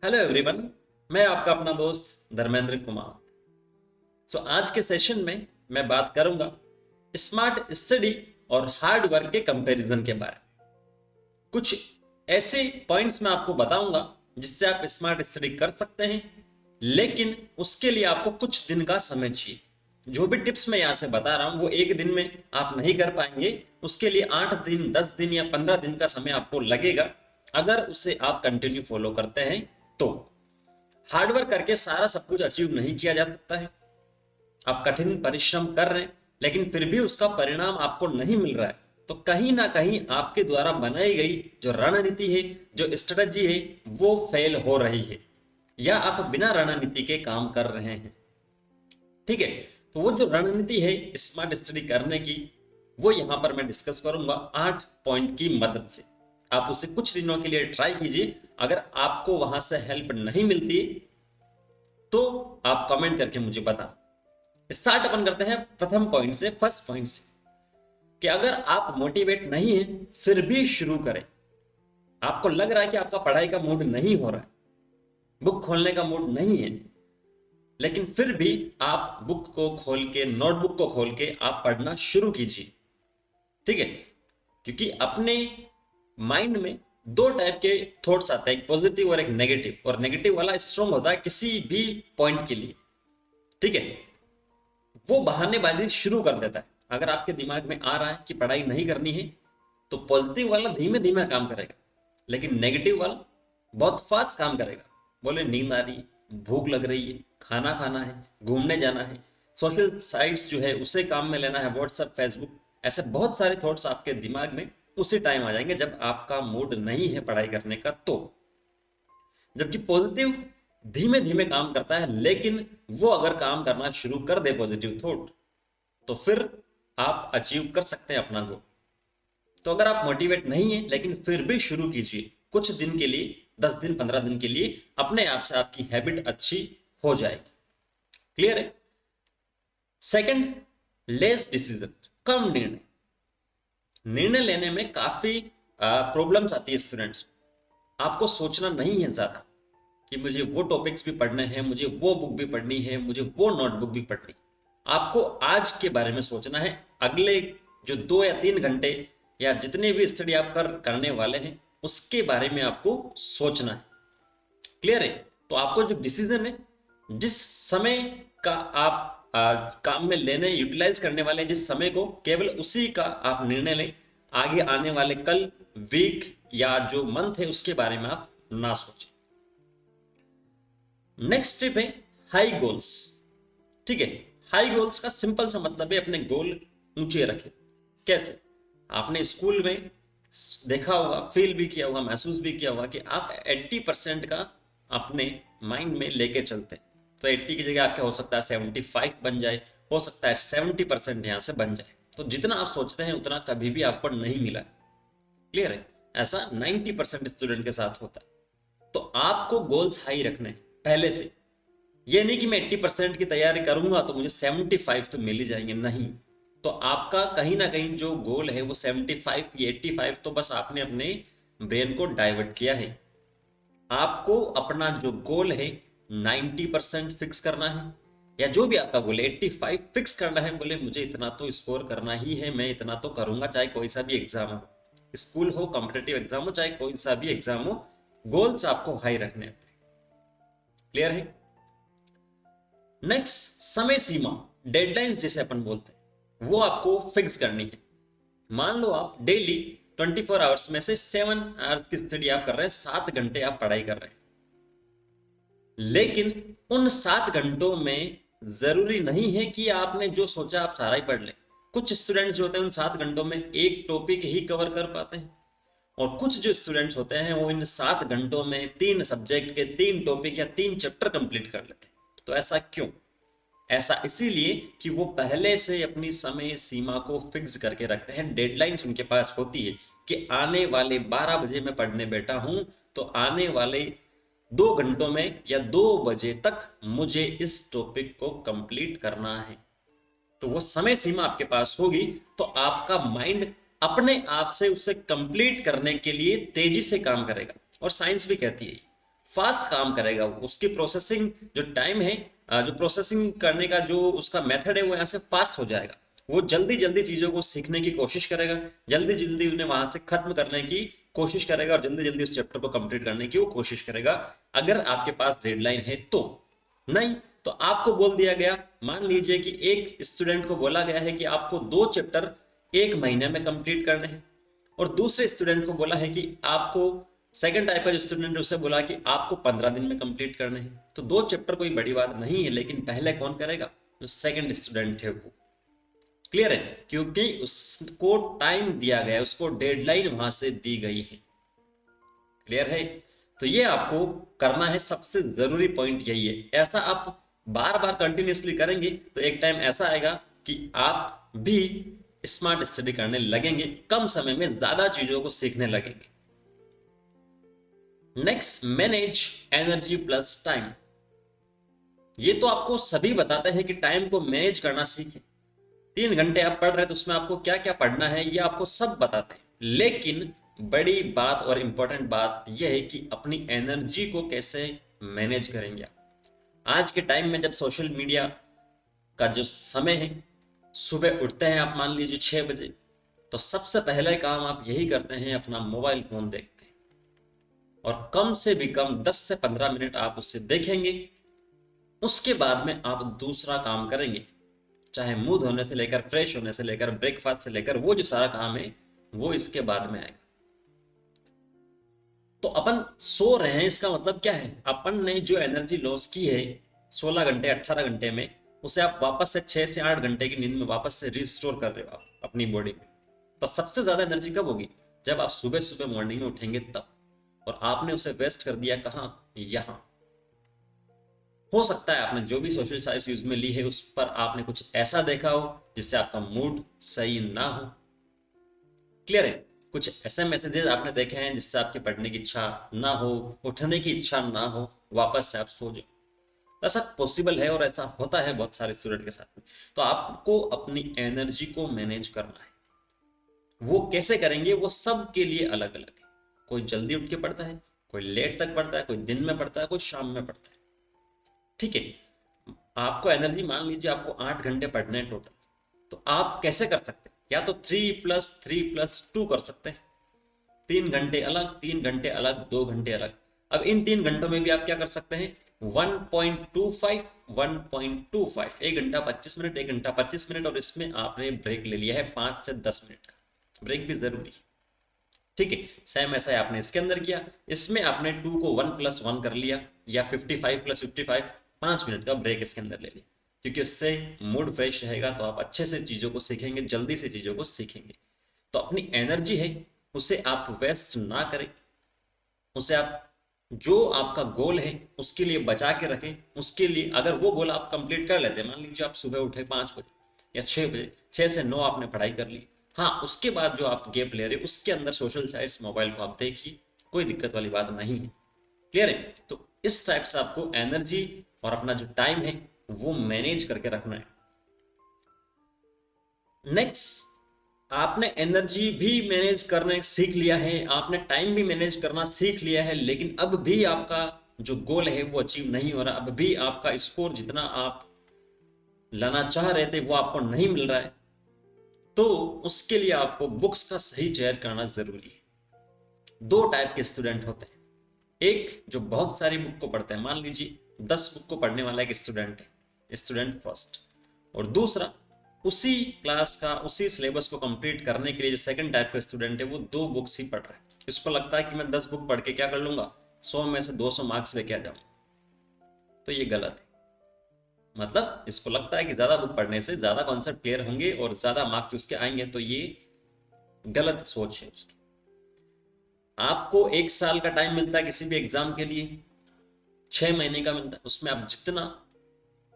Hello everyone, मैं आपका अपना दोस्त धर्मेंद्र कुमार। आज के सेशन में मैं बात करूंगा स्मार्ट स्टडी और हार्ड वर्क के कंपैरिजन के बारे में। कुछ ऐसे पॉइंट्स मैं आपको बताऊंगा जिससे आप स्मार्ट स्टडी कर सकते हैं, लेकिन उसके लिए आपको कुछ दिन का समय चाहिए। जो भी टिप्स मैं यहां से बता रहा हूं वो एक दिन में आप नहीं कर पाएंगे। उसके लिए 8 दिन, 10 दिन या 15 दिन का समय आपको लगेगा। अगर उसे आप कंटिन्यू फॉलो करते हैं तो हार्डवर्क करके सारा सब कुछ अचीव नहीं किया जा सकता है। आप कठिन परिश्रम कर रहे हैं लेकिन फिर भी उसका परिणाम आपको नहीं मिल रहा है, तो कहीं ना कहीं आपके द्वारा बनाई गई जो रणनीति है, जो स्ट्रेटजी है, वो फेल हो रही है, या आप बिना रणनीति के काम कर रहे हैं। ठीक है, तो वो जो रणनीति है स्मार्ट स्टडी करने की, वो यहां पर मैं डिस्कस करूंगा 8 पॉइंट की मदद से। आप उसे कुछ दिनों के लिए ट्राई कीजिए। अगर आपको वहां से हेल्प नहीं मिलती तो आप कमेंट करके मुझे बता। स्टार्ट अपन करते हैं प्रथम पॉइंट से, फर्स्ट पॉइंट से, कि अगर आप मोटिवेट नहीं है फिर भी शुरू करें। आपको लग रहा है कि आपका पढ़ाई का मूड नहीं हो रहा है, बुक खोलने का मूड नहीं है, लेकिन फिर भी आप बुक को खोल के, नोटबुक को खोल के आप पढ़ना शुरू कीजिए। ठीक है, क्योंकि अपने माइंड में दो टाइप के थॉट्स आते हैं, एक पॉजिटिव और एक नेगेटिव, और नेगेटिव वाला स्ट्रांग होता है किसी भी पॉइंट के लिए। ठीक है, वो बहानेबाजी शुरू कर देता है। अगर आपके दिमाग में आ रहा है कि पढ़ाई नहीं करनी है तो पॉजिटिव वाला धीमे धीमे काम करेगा, लेकिन नेगेटिव वाला बहुत फास्ट काम करेगा। बोले नींद आ रही है, भूख लग रही है, खाना खाना है, घूमने जाना है, सोशल साइट्स जो है उसे काम में लेना है, व्हाट्सएप, फेसबुक, ऐसे बहुत सारे थॉट्स आपके दिमाग में उसी टाइम आ जाएंगे जब आपका मूड नहीं है पढ़ाई करने का। तो जबकि पॉजिटिव धीमे धीमे काम करता है, लेकिन वो अगर काम करना शुरू कर दे पॉजिटिव थॉट तो फिर आप अचीव कर सकते हैं अपना गोल। तो अगर आप मोटिवेट नहीं है लेकिन फिर भी शुरू कीजिए कुछ दिन के लिए, 10 दिन, 15 दिन के लिए, अपने आप से आपकी हैबिट अच्छी हो जाएगी। क्लियर है? सेकंड, लेस डिसीजन, कम निर्णय। निर्णय लेने में काफी प्रॉब्लम्स आती है स्टूडेंट्स। आपको सोचना नहीं है ज्यादा कि मुझे वो टॉपिक्स भी पढ़ने हैं, मुझे वो बुक भी पढ़नी है, मुझे वो नोटबुक भी पढ़नी। आपको आज के बारे में सोचना है, अगले जो 2 या 3 घंटे या जितने भी स्टडी आप करने वाले हैं उसके बारे में आपको सोचना है। क्लियर है? तो आपको जो डिसीजन है, जिस समय का आप काम में लेने, यूटिलाइज करने वाले जिस समय को, केवल उसी का आप निर्णय लें। आगे आने वाले कल, वीक या जो मंथ है उसके बारे में आप ना सोचें। नेक्स्ट स्टेप है हाई गोल्स। ठीक है, हाई गोल्स का सिंपल सा मतलब है अपने गोल ऊंचे रखें। कैसे? आपने स्कूल में देखा होगा, फील भी किया होगा, महसूस भी किया होगा कि आप 80% का अपने माइंड में लेके चलते हैं। तो 80 की जगह आपका हो सकता है 75 बन जाए, हो सकता है 70% यहां से बन जाए। तो जितना आप सोचते हैं उतना कभी भी आपको नहीं मिला। क्लियर है? ऐसा 90% स्टूडेंट के साथ होता है। तो आपको गोल्स हाई रखने हैं पहले से। ये नहीं कि मैं 80% की तैयारी करूंगा तो मुझे 75 तो मिल ही जाएंगे, नहीं। तो आपका कहीं ना कहीं जो गोल है वो 75 या 85, तो बस आपने अपने ब्रेन को डाइवर्ट किया है। आपको अपना जो गोल है 90% फिक्स करना है, या जो भी आपका गोल है 85 फिक्स करना है। बोले मुझे इतना तो स्कोर करना ही है, मैं इतना तो करूंगा, चाहे कोई सा भी एग्जाम हो, स्कूल हो, कॉम्पिटेटिव एग्जाम हो, चाहे कोई सा भी एग्जाम हो, गोल्स आपको हाई रखने हैं। क्लियर है? नेक्स्ट, समय सीमा, डेडलाइंस जिसे अपन बोलते हैं, वो आपको फिक्स करनी है। मान लो आप डेली 24 आवर्स में से 7 आवर्स की स्टडी आप कर रहे हैं, 7 घंटे आप पढ़ाई कर रहे हैं, लेकिन उन 7 घंटों में जरूरी नहीं है कि आपने जो सोचा आप सारा ही पढ़ लें। कुछ स्टूडेंट्स जो होते हैं उन 7 घंटों में एक टॉपिक ही कवर कर पाते हैं, और कुछ जो स्टूडेंट्स होते हैं वो इन 7 घंटों में 3 सब्जेक्ट के 3 टॉपिक या 3 चैप्टर कंप्लीट कर लेते हैं। तो ऐसा क्यों? ऐसा इसीलिए कि वो पहले से अपनी समय सीमा को फिक्स करके रखते हैं। डेडलाइंस उनके पास होती है कि आने वाले 12 बजे मैं पढ़ने बैठा हूं, तो आने वाले 2 घंटों में या 2 बजे तक मुझे इस टॉपिक को कंप्लीट करना है। तो वो समय सीमा आपके पास होगी तो आपका माइंड अपने आप से उसे कंप्लीट करने के लिए तेजी से काम करेगा। और साइंस भी कहती है फास्ट काम करेगा, उसकी प्रोसेसिंग जो टाइम है, जो प्रोसेसिंग करने का जो उसका मेथड है वो यहाँ से फास्ट हो जाएगा। वो जल्दी जल्दी चीजों को सीखने की कोशिश करेगा, जल्दी जल्दी उन्हें वहां से खत्म करने की कोशिश करेगा और जल्दी जल्दी उस चैप्टर को कंप्लीट करने की वो कोशिश करेगा, अगर आपके पास डेडलाइन है तो। नहीं तो आपको बोल दिया गया, मान लीजिए कि एक स्टूडेंट को बोला गया है कि आपको 2 चैप्टर 1 महीने में कंप्लीट करने हैं, और दूसरे स्टूडेंट को बोला है कि आपको, सेकंड टाइप का जो स्टूडेंट है उसे बोला कि आपको 15 दिन में कंप्लीट करने हैं। तो 2 चैप्टर कोई बड़ी बात नहीं है, लेकिन पहले कौन करेगा? जो सेकंड स्टूडेंट है वो। क्लियर है? क्योंकि उसको टाइम दिया गया है, उसको डेडलाइन वहां से दी गई है। क्लियर है? तो ये आपको करना है, सबसे जरूरी पॉइंट यही है। ऐसा आप बार बार कंटिन्यूसली करेंगे तो एक टाइम ऐसा आएगा कि आप भी स्मार्ट स्टडी करने लगेंगे, कम समय में ज्यादा चीजों को सीखने लगेंगे। Next, manage energy plus time. ये तो आपको सभी बताते हैं कि टाइम को मैनेज करना सीखें। 3 घंटे आप पढ़ रहे हैं तो उसमें आपको क्या क्या पढ़ना है ये आपको सब बताते हैं, लेकिन बड़ी बात और इंपॉर्टेंट बात यह है कि अपनी एनर्जी को कैसे मैनेज करेंगे आप। आज के टाइम में जब सोशल मीडिया का जो समय है, सुबह उठते हैं आप मान लीजिए 6 बजे, तो सबसे पहले काम आप यही करते हैं, अपना मोबाइल फोन देखते हैं, और कम से भी कम 10 से 15 मिनट आप उससे देखेंगे। उसके बाद में आप दूसरा काम करेंगे, चाहे मुंह धोने से लेकर, फ्रेश होने से लेकर, ब्रेकफास्ट से लेकर, वो जो सारा काम है वो इसके बाद में आएगा। तो अपन सो रहे हैं, इसका मतलब क्या है? अपन ने जो एनर्जी लॉस की है 16 घंटे 18 घंटे में, उसे आप वापस से 6 से 8 घंटे की नींद में वापस से रिस्टोर कर रहे हो आप अपनी बॉडी में। तो सबसे ज्यादा एनर्जी कब होगी? जब आप सुबह सुबह मॉर्निंग में उठेंगे तब। और आपने उसे वेस्ट कर दिया कहाँ? यहां। हो सकता है आपने जो भी सोशल साइट्स यूज में ली है उस पर आपने कुछ ऐसा देखा हो जिससे आपका मूड सही ना हो। क्लियर है? कुछ ऐसे मैसेजेस आपने देखे हैं जिससे आपकी पढ़ने की इच्छा ना हो, उठने की इच्छा ना हो, वापस से आप सो जाओ। ऐसा पॉसिबल है और ऐसा होता है बहुत सारे स्टूडेंट के साथ में। तो आपको अपनी एनर्जी को मैनेज करना है। वो कैसे करेंगे? वो सब के लिए अलग अलग है। कोई जल्दी उठ के पढ़ता है, कोई लेट तक पढ़ता है, कोई दिन में पढ़ता है, कोई शाम में पढ़ता है। ठीक है? आपको एनर्जी, मान लीजिए आपको 8 घंटे पढ़ने हैं टोटल, तो आप कैसे कर सकते हैं? या तो 3+3+2 कर सकते हैं। 3 घंटे अलग, 3 घंटे अलग, 2 घंटे अलग। अब इन 3 घंटों में भी आप क्या कर सकते हैं? 1.25 1.25, 1 घंटा 25 मिनट, 1 घंटा 25 मिनट, और इसमें आपने ब्रेक ले लिया है 5 से 10 मिनट का। ब्रेक भी जरूरी है। ठीक है? सेम ऐसा है आपने इसके अंदर किया, इसमें आपने 2 को 1+1 कर लिया, या 55+55, 5 मिनट का ब्रेक इसके अंदर ले लिया, क्योंकि उससे मूड फ्रेश रहेगा, तो आप अच्छे से चीजों को सीखेंगे, जल्दी से चीजों को सीखेंगे। तो अपनी एनर्जी है उसे आप वेस्ट ना करें, उसे आप, जो आपका गोल है उसके लिए बचा के रखें। उसके लिए अगर वो गोल आप कंप्लीट कर लेते हैं, मान लीजिए आप सुबह उठे 5 बजे या 6 बजे, 6 से 9 आपने पढ़ाई कर ली, हाँ उसके बाद जो आप गैप ले रहे उसके अंदर सोशल साइट्स, मोबाइल को आप देखिए, कोई दिक्कत वाली बात नहीं है। क्लियर है? तो इस टाइप से आपको एनर्जी और अपना जो टाइम है वो मैनेज करके रखना है। नेक्स्ट, आपने एनर्जी भी मैनेज करने सीख लिया है, आपने टाइम भी मैनेज करना सीख लिया है, लेकिन अब भी आपका जो गोल है वो अचीव नहीं हो रहा, अब भी आपका स्कोर जितना आप लाना चाह रहे थे वो आपको नहीं मिल रहा है, तो उसके लिए आपको बुक्स का सही चयन करना जरूरी है। 2 टाइप के स्टूडेंट होते हैं, एक जो बहुत सारी बुक को पढ़ते हैं, मान लीजिए 10 बुक को पढ़ने वाला एक स्टूडेंट है, स्टूडेंट फर्स्ट, और दूसरा उसी क्लास का, उसी सिलेबस को कंप्लीट करने के लिए जो सेकंड टाइप का स्टूडेंट है वो 2 बुक्स ही पढ़ रहा है। इसको लगता है कि मैं 10 बुक पढ़ के क्या कर लूंगा, 100 में से 200 मार्क्स लेके आ जाऊंगा। तो ये गलत है। मतलब इसको लगता है कि ज्यादा बुक पढ़ने से ज्यादा कॉन्सेप्ट क्लियर होंगे और ज्यादा मार्क्स उसके आएंगे, तो ये गलत सोच है उसकी। आपको 1 साल का टाइम मिलता है किसी भी एग्जाम के लिए, 6 महीने का मिलता है, उसमें आप जितना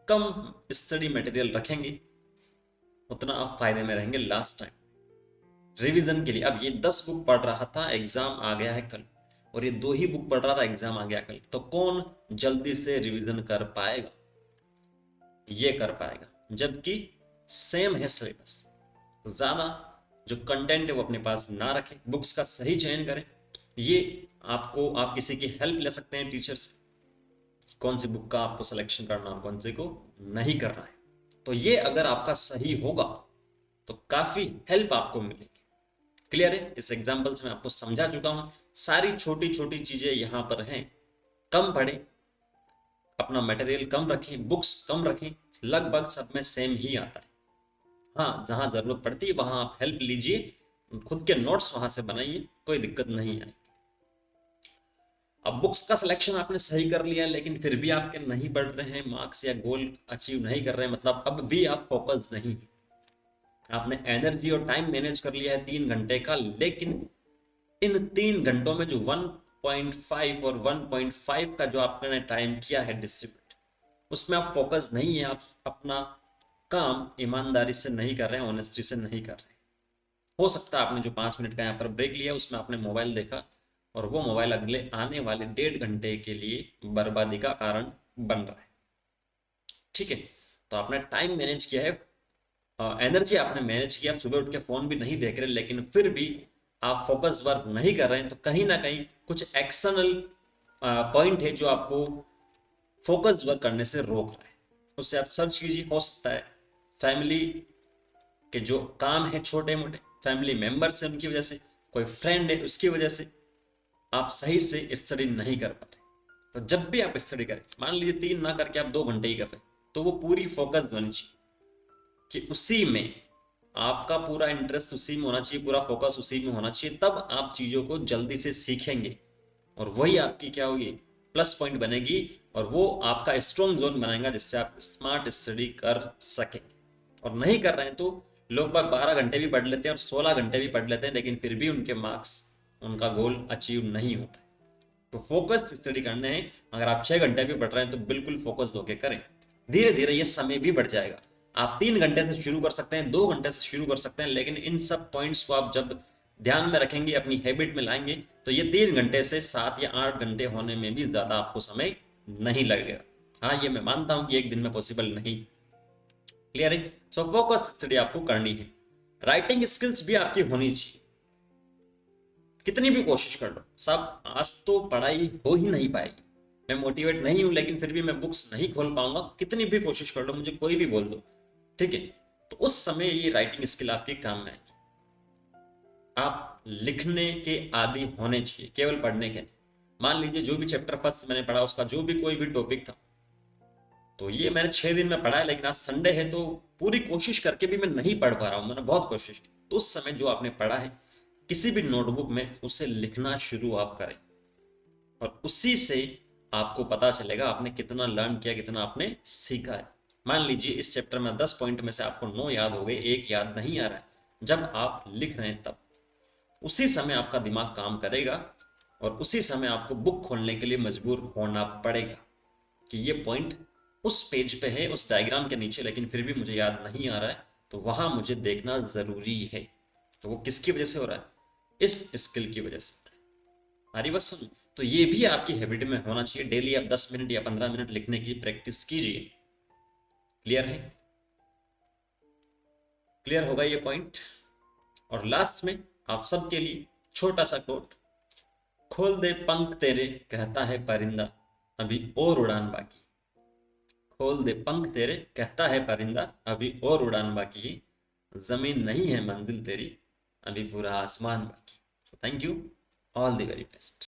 कम स्टडी मटेरियल रखेंगे उतना आप फायदे में रहेंगे लास्ट टाइम रिवीजन के लिए। अब ये 10 बुक पढ़ रहा था, एग्जाम आ गया है कल, और ये 2 ही बुक पढ़ रहा था, एग्जाम आ गया कल, तो कौन जल्दी से रिवीजन कर पाएगा? ये कर पाएगा, जबकि सेम है सिलेबस। तो ज्यादा जो कंटेंट है वो अपने पास ना रखें, बुक्स का सही चयन करें। ये आप किसी की हेल्प ले सकते हैं टीचर से, कौन सी बुक का आपको सिलेक्शन करना है, कौन से को नहीं करना है। तो ये अगर आपका सही होगा तो काफी हेल्प आपको मिलेगी। क्लियर है? इस एग्जाम्पल से मैं आपको समझा चुका हूं, सारी छोटी छोटी चीजें यहां पर हैं। कम पढ़े, अपना मटेरियल कम रखें, बुक्स कम रखें, लगभग सब में सेम ही आता है। हाँ, जहां जरूरत पड़ती है वहां आप हेल्प लीजिए, खुद के नोट्स वहां से बनाइए, कोई दिक्कत नहीं आएगी। अब बुक्स का सिलेक्शन आपने सही कर लिया लेकिन फिर भी आपके नहीं बढ़ रहे हैं मार्क्स या गोल अचीव नहीं कर रहे हैं, मतलब अब भी आप फोकस नहीं है। आपने एनर्जी और टाइम मैनेज कर लिया है 3 घंटे का, लेकिन इन 3 घंटों में जो 1.5 और 1.5 का जो आपने टाइम किया है डिस्ट्रीब्यूट, उसमें आप फोकस नहीं है, आप अपना काम ईमानदारी से नहीं कर रहे हैं, ऑनेस्टी से नहीं कर रहे हैं। हो सकता है आपने जो 5 मिनट का यहाँ पर ब्रेक लिया उसमें आपने मोबाइल देखा और वो मोबाइल अगले आने वाले 1.5 घंटे के लिए बर्बादी का कारण बन रहा है। ठीक है? तो आपने टाइम मैनेज किया है, एनर्जी आपने मैनेज किया, आप सुबह उठ के फोन भी नहीं देख रहे, लेकिन फिर भी आप फोकस वर्क नहीं कर रहे हैं, तो कहीं ना कहीं कुछ एक्सटर्नल पॉइंट है जो आपको फोकस वर्क करने से रोक रहा है। उससे आप सर्च कीजिए, हो सकता है फैमिली के जो काम है छोटे मोटे, फैमिली मेंबर्स है उनकी वजह से, कोई फ्रेंड है उसकी वजह से आप सही से स्टडी नहीं कर पा रहे। तो जब भी आप स्टडी करें, मान लीजिए 3 ना करके आप 2 घंटे ही कर रहे हैं, तो वो पूरी फोकस होनी चाहिए कि उसी में आपका पूरा इंटरेस्ट उसी में होना चाहिए, पूरा फोकस उसी में होना चाहिए, तब आप चीजों को जल्दी से सीखेंगे और वही आपकी क्या होगी, प्लस पॉइंट बनेगी, और वो आपका स्ट्रॉन्ग जोन बनाएगा जिससे आप स्मार्ट स्टडी कर सकें। और नहीं कर रहे हैं तो लोग बाग 12 घंटे भी पढ़ लेते हैं और 16 घंटे भी पढ़ लेते हैं, लेकिन फिर भी उनके मार्क्स, उनका गोल अचीव नहीं होता। तो फोकस्ड स्टडी करने हैं, अगर आप 6 घंटे भी पढ़ रहे हैं तो बिल्कुल फोकस्ड होकर करें। धीरे धीरे ये समय भी बढ़ जाएगा, आप 3 घंटे से शुरू कर सकते हैं, 2 घंटे से शुरू कर सकते हैं, लेकिन इन सब पॉइंट्स को आप जब ध्यान में रखेंगे, अपनी हैबिट में लाएंगे, तो ये 3 घंटे से 7 या 8 घंटे होने में भी ज्यादा आपको समय नहीं लगेगा। हाँ, ये मैं मानता हूं कि एक दिन में पॉसिबल नहीं। क्लियर है? सो फोकस स्टडी आपको करनी है। राइटिंग स्किल्स भी आपकी होनी चाहिए। कितनी भी कोशिश कर लो, सब आज तो पढ़ाई हो ही नहीं पाएगी। मैं मोटिवेट नहीं हूं लेकिन फिर भी मैं बुक्स नहीं खोल पाऊंगा, कितनी भी कोशिश कर लो, मुझे कोई भी बोल दो, ठीक है? तो उस समय ये राइटिंग स्किल आपके काम में आएगी। आप लिखने के आदि होने चाहिए, केवल पढ़ने के नहीं। मान लीजिए जो भी चैप्टर फर्स्ट मैंने पढ़ा, उसका जो भी कोई भी टॉपिक था, तो ये मैंने 6 दिन में पढ़ा है, लेकिन आज संडे है तो पूरी कोशिश करके भी मैं नहीं पढ़ पा रहा हूं, मैंने बहुत कोशिश की। तो उस समय जो आपने पढ़ा है किसी भी नोटबुक में उसे लिखना शुरू आप करें, और उसी से आपको पता चलेगा आपने कितना लर्न किया, कितना आपने सीखा है। मान लीजिए इस चैप्टर में 10 पॉइंट में से आपको 9 याद हो गए, एक याद नहीं आ रहा है, जब आप लिख रहे हैं तब उसी समय आपका दिमाग काम करेगा, और उसी समय आपको बुक खोलने के लिए मजबूर होना पड़ेगा कि ये पॉइंट उस पेज पे है, उस डायग्राम के नीचे, लेकिन फिर भी मुझे याद नहीं आ रहा है, तो वहां मुझे देखना जरूरी है। तो वो किसकी वजह से हो रहा है? इस स्किल की वजह से। हमारी बात सुन, तो ये भी आपकी हैबिट में होना चाहिए, डेली आप 10 मिनट या 15 मिनट लिखने की प्रैक्टिस कीजिए। क्लियर है? क्लियर होगा ये पॉइंट? और लास्ट में आप सबके लिए छोटा सा कोट, खोल दे पंख तेरे कहता है परिंदा, अभी और उड़ान बाकी। खोल दे पंख तेरे कहता है परिंदा, अभी और उड़ान बाकी। जमीन नहीं है मंजिल तेरी, अभी पूरा आसमान बाकी। So thank you, all the very best.